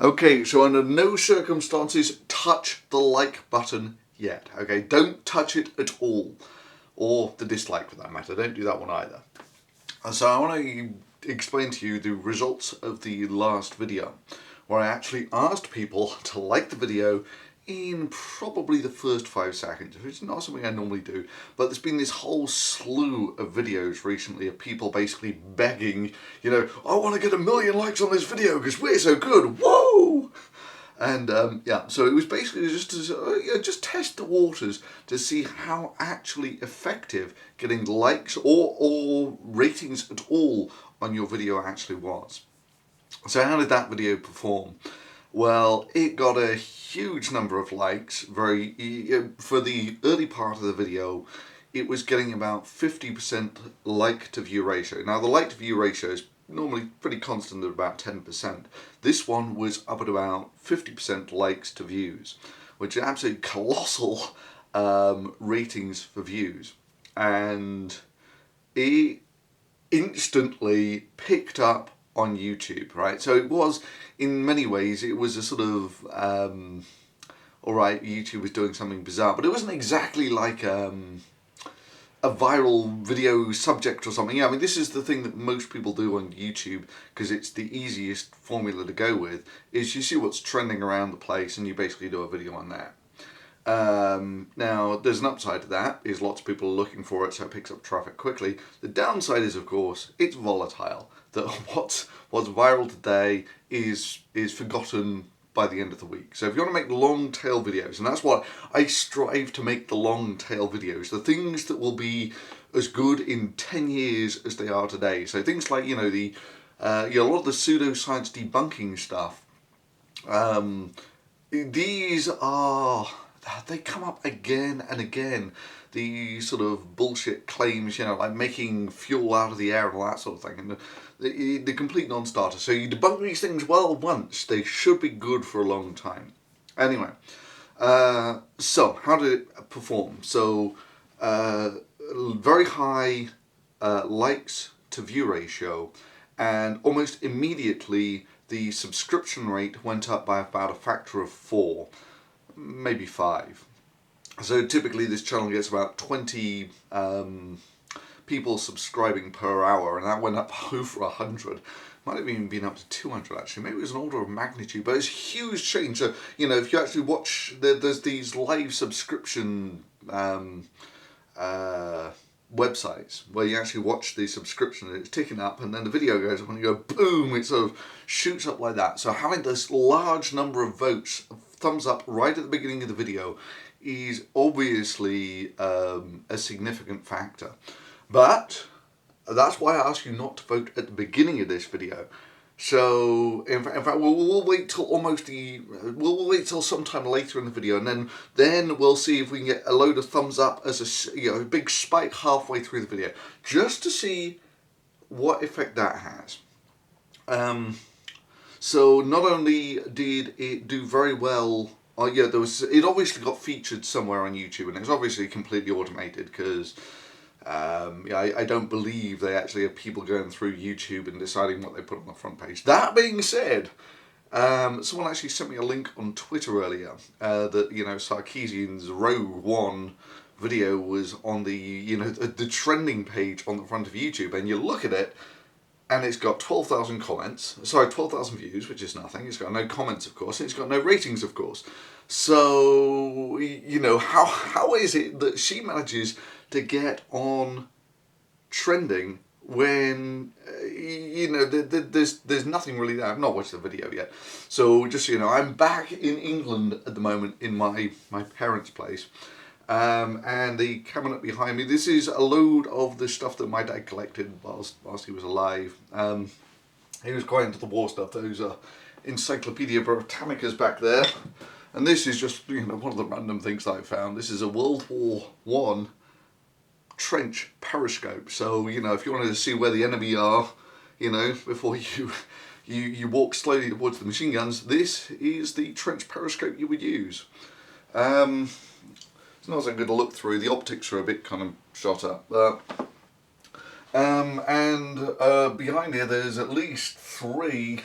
Okay, so under no circumstances touch the like button yet. Okay, don't touch it at all. Or the dislike for that matter, don't do that one either. And so I want to explain to you the results of the last video, where I actually asked people to like the video in probably the first 5 seconds, which is not something I normally do, but there's been this whole slew of videos recently of people basically begging, I want to get 1 million likes on this video because we're so good, whoa! And yeah, so it was basically just to just test the waters to see how actually effective getting likes or ratings at all on your video actually was. So how did that video perform? Well, it got a huge number of likes. For the early part of the video, it was getting about 50% like to view ratio. Now the like to view ratio is normally pretty constant at about 10%. This one was up at about 50% likes to views, which are absolutely colossal ratings for views. And it instantly picked up on YouTube, right? So it was, in many ways, it was a sort of, alright, YouTube was doing something bizarre, but it wasn't exactly like a viral video subject or something. Yeah, I mean, this is the thing that most people do on YouTube, because it's the easiest formula to go with, is you see what's trending around the place and you basically do a video on that. Now, there's an upside to that, is lots of people are looking for it, so it picks up traffic quickly. The downside is, of course, it's volatile. That what's viral today is forgotten by the end of the week. So if you want to make long tail videos, and that's what I strive to make, the long tail videos, the things that will be as good in 10 years as they are today. So things like, a lot of the pseudoscience debunking stuff, they come up again and again. These sort of bullshit claims, like making fuel out of the air and all that sort of thing, and the complete non-starter. So you debunk these things well once, they should be good for a long time. Anyway, so how did it perform? So very high likes to view ratio, and almost immediately the subscription rate went up by about a factor of 4, maybe 5. So typically this channel gets about 20 people subscribing per hour, and that went up over 100. Might have even been up to 200 actually. Maybe it was an order of magnitude, but it's a huge change. So, if you actually watch, there's these live subscription websites where you actually watch the subscription and it's ticking up, and then the video goes up and you go boom, it sort of shoots up like that. So having this large number of votes, thumbs up right at the beginning of the video, is obviously a significant factor. But that's why I ask you not to vote at the beginning of this video. So in fact we'll wait till we'll wait till sometime later in the video, and then we'll see if we can get a load of thumbs up as a big spike halfway through the video, just to see what effect that has. So not only did it do very well, it obviously got featured somewhere on YouTube, and it's obviously completely automated because I don't believe they actually have people going through YouTube and deciding what they put on the front page. That being said, someone actually sent me a link on Twitter earlier that Sarkeesian's Rogue One video was on the trending page on the front of YouTube, and you look at it and it's got 12,000 views, which is nothing. It's got no comments, of course, and it's got no ratings, of course. So, how is it that she manages to get on trending when, there's nothing really there? I've not watched the video yet. So, just I'm back in England at the moment in my parents' place. And the cabinet behind me, this is a load of the stuff that my dad collected whilst he was alive. He was quite into the war stuff. Those are Encyclopedia Britannicas back there. And this is just, one of the random things that I found. This is a World War I trench periscope. So, if you wanted to see where the enemy are, before you walk slowly towards the machine guns, this is the trench periscope you would use. It's not so good to look through. The optics are a bit kind of shot up. And behind here there's at least 3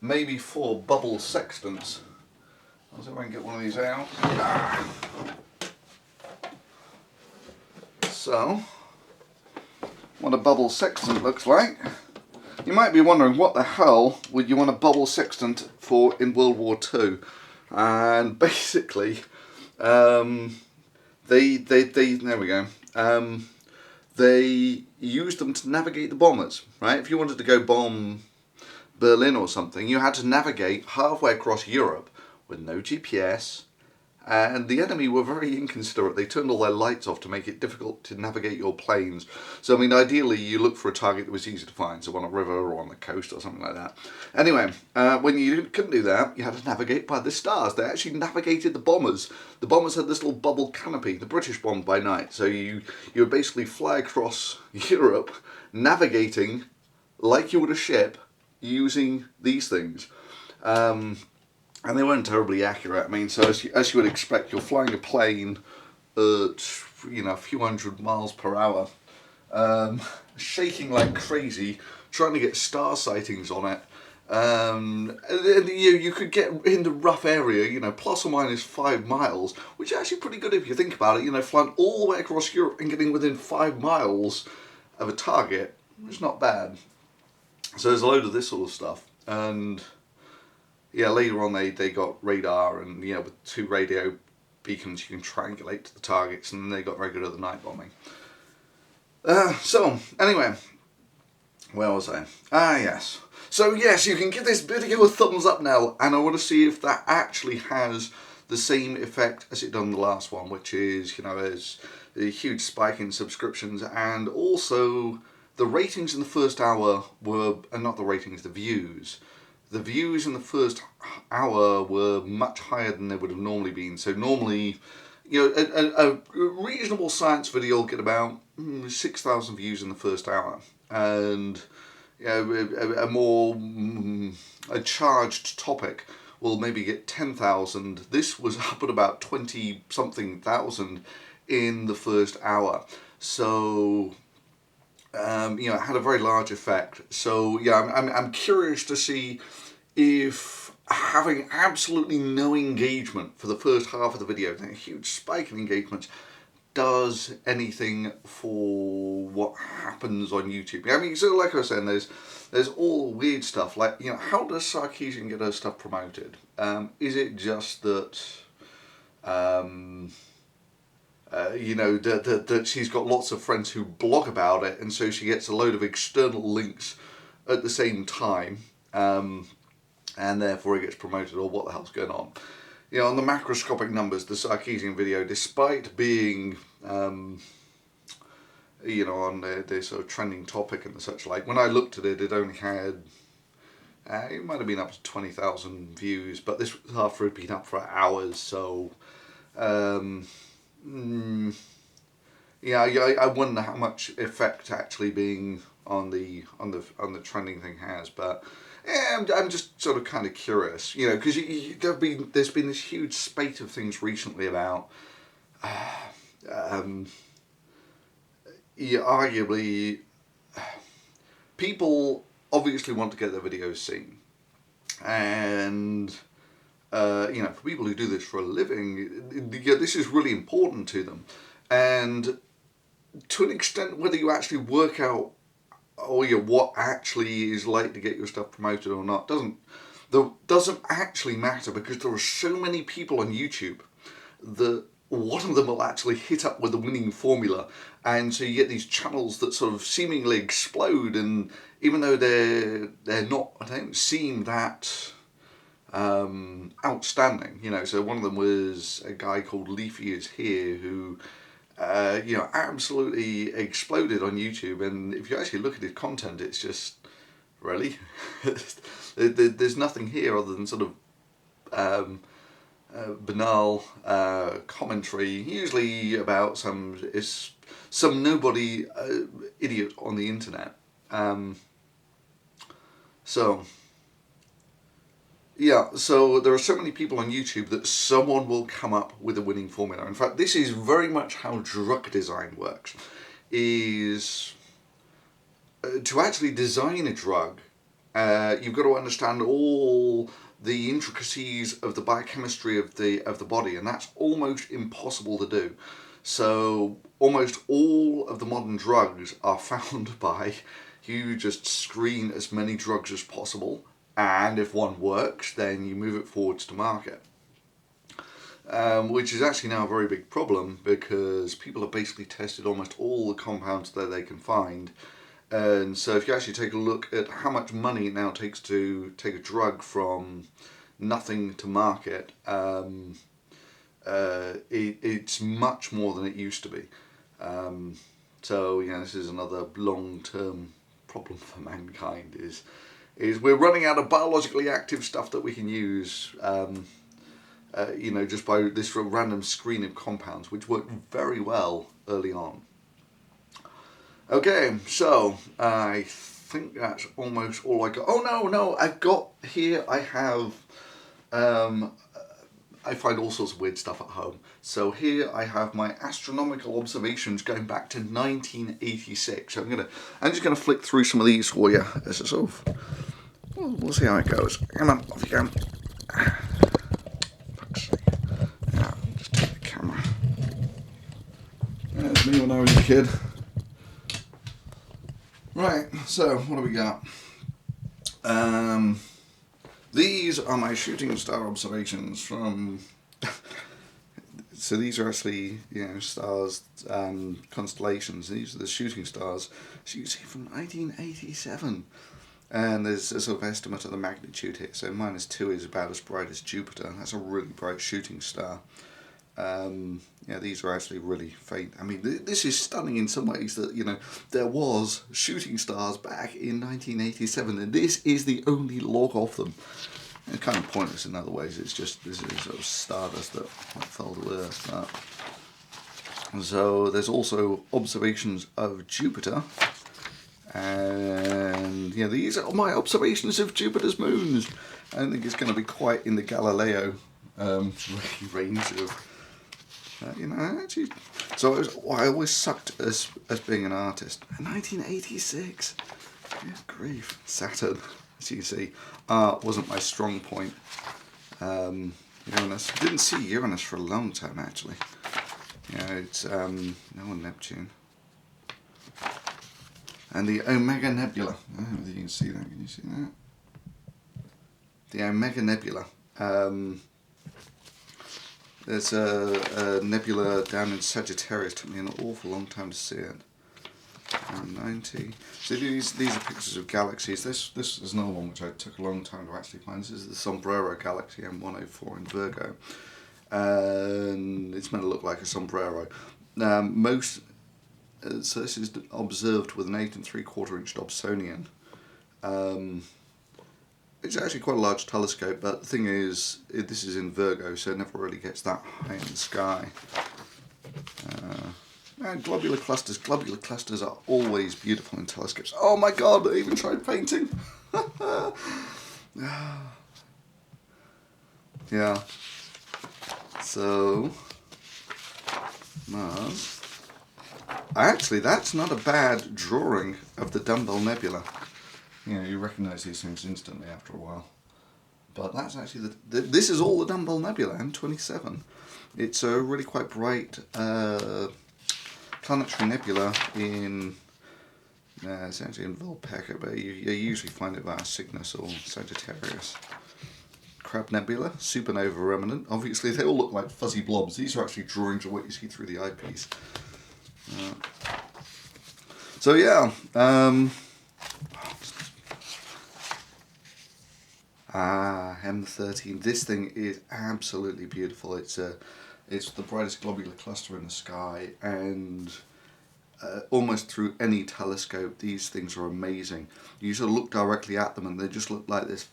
maybe 4 bubble sextants. I'll see if I can get one of these out. So, what a bubble sextant looks like. You might be wondering, what the hell would you want a bubble sextant for in World War II? And basically, there we go. They used them to navigate the bombers, right? If you wanted to go bomb Berlin or something, you had to navigate halfway across Europe with no GPS, and the enemy were very inconsiderate. They turned all their lights off to make it difficult to navigate your planes. So I mean, ideally you look for a target that was easy to find, so on a river or on the coast or something like that. Anyway, when you couldn't do that, you had to navigate by the stars. They actually navigated the bombers. The bombers had this little bubble canopy. The British bombed by night, so you would basically fly across Europe, navigating like you would a ship, using these things. And they weren't terribly accurate. I mean, so as you would expect, you're flying a plane at, you know, a few hundred miles per hour, shaking like crazy, trying to get star sightings on it. And you could get in the rough area, you know, plus or minus 5 miles, which is actually pretty good if you think about it. You know, flying all the way across Europe and getting within 5 miles of a target is not bad. So there's a load of this sort of stuff. And yeah, later on they got radar, and you know, with 2 radio beacons you can triangulate to the targets, and then they got very good at the night bombing. So anyway, where was I? Yes. So yes, you can give this video a thumbs up now, and I want to see if that actually has the same effect as it done the last one, which is, you know, there's a huge spike in subscriptions, and also the ratings in the first hour were, and not the ratings, the views. The views in the first hour were much higher than they would have normally been. So normally, you know, a reasonable science video will get about 6,000 views in the first hour, and you know, a charged topic will maybe get 10,000. This was up at about 20-something thousand in the first hour. So you know, it had a very large effect. So yeah, I'm curious to see if having absolutely no engagement for the first half of the video, a huge spike in engagement, does anything for what happens on YouTube. I mean, so like I was saying, there's all weird stuff, like, you know, how does Sarkeesian get her stuff promoted? Is it just that you know, that she's got lots of friends who blog about it, and so she gets a load of external links at the same time, and therefore it gets promoted, or what the hell's going on? You know, on the macroscopic numbers, the Sarkeesian video, despite being, you know, on the sort of trending topic and such like, when I looked at it, it only had, it might have been up to 20,000 views, but this was after it had been up for hours, so yeah, I wonder how much effect actually being on the trending thing has, but yeah, I'm just sort of kind of curious, you know, because there's been this huge spate of things recently about, yeah, arguably, people obviously want to get their videos seen, and you know, for people who do this for a living, this is really important to them, and to an extent, whether you actually work out, or you know, what actually is like to get your stuff promoted or not, doesn't actually matter, because there are so many people on YouTube that one of them will actually hit up with the winning formula, and so you get these channels that sort of seemingly explode, and even though they're not, I don't seem that outstanding, you know. So one of them was a guy called Leafy Is Here, who you know, absolutely exploded on YouTube, and if you actually look at his content, it's just, really? There's nothing here other than sort of banal commentary, usually about some nobody idiot on the internet. So yeah, so there are so many people on YouTube that someone will come up with a winning formula. In fact, this is very much how drug design works, is to actually design a drug you've got to understand all the intricacies of the biochemistry of the body, and that's almost impossible to do. So almost all of the modern drugs are found by you just screen as many drugs as possible, and if one works, then you move it forwards to market. Which is actually now a very big problem, because people have basically tested almost all the compounds that they can find. And so if you actually take a look at how much money it now takes to take a drug from nothing to market, it's much more than it used to be. So this is another long-term problem for mankind, is we're running out of biologically active stuff that we can use, just by this random screen of compounds, which worked very well early on. Okay, so I think that's almost all I got. Oh no, I've got here, I have, I find all sorts of weird stuff at home. So here I have my astronomical observations going back to 1986. So I'm just gonna flick through some of these for you as a sort of, we'll see how it goes. Come on, off you go. Yeah, just take the camera. There's me when I was a kid. Right, so what do we got? These are my shooting star observations from. So these are actually, stars, constellations. These are the shooting stars. So you can see from 1987, and there's a sort of estimate of the magnitude here. So -2 is about as bright as Jupiter. That's a really bright shooting star. These are actually really faint. I mean, this is stunning in some ways that, there was shooting stars back in 1987, and this is the only log of them. It's kind of pointless in other ways. It's just, this is sort of stardust that fell to Earth. So there's also observations of Jupiter. And these are my observations of Jupiter's moons. I don't think it's going to be quite in the Galileo range of. Actually, so I always sucked as being an artist. 1986, good grief, Saturn. As you can see, art wasn't my strong point. Uranus, didn't see Uranus for a long time actually. It's no Neptune, and the Omega Nebula. I don't know whether you can see that. Can you see that? The Omega Nebula. There's a nebula down in Sagittarius. Took me an awful long time to see it. 90. So these are pictures of galaxies. This is another one which I took a long time to actually find. This is the Sombrero Galaxy M104 in Virgo, and it's meant to look like a sombrero. So this is observed with an 8 3/4 inch Dobsonian. It's actually quite a large telescope, but the thing is, this is in Virgo, so it never really gets that high in the sky. And globular clusters. Globular clusters are always beautiful in telescopes. Oh my god, I even tried painting. Yeah. So, Mars. Actually, that's not a bad drawing of the Dumbbell Nebula. You recognise these things instantly after a while. But that's actually this is all the Dumbbell Nebula, M27. It's a really quite bright planetary nebula in. It's actually in Vulpecca, but you usually find it via Cygnus or Sagittarius. Crab Nebula, supernova remnant. Obviously, they all look like fuzzy blobs. These are actually drawings of what you see through the eyepiece. So yeah. M13. This thing is absolutely beautiful. It's the brightest globular cluster in the sky, and almost through any telescope, these things are amazing. You sort of look directly at them, and they just look like this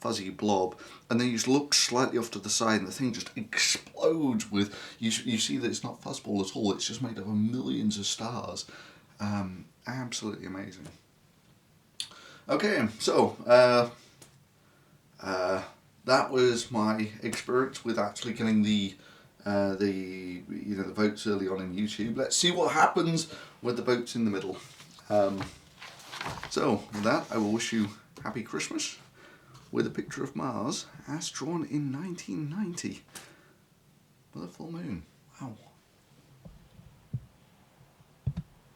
fuzzy blob, and then you just look slightly off to the side, and the thing just explodes with. You see that it's not fuzzball at all. It's just made up of millions of stars. Absolutely amazing. Okay, so. That was my experience with actually getting the votes early on in YouTube. Let's see what happens with the votes in the middle. So with that, I will wish you Happy Christmas with a picture of Mars as drawn in 1990 with a full moon. Wow.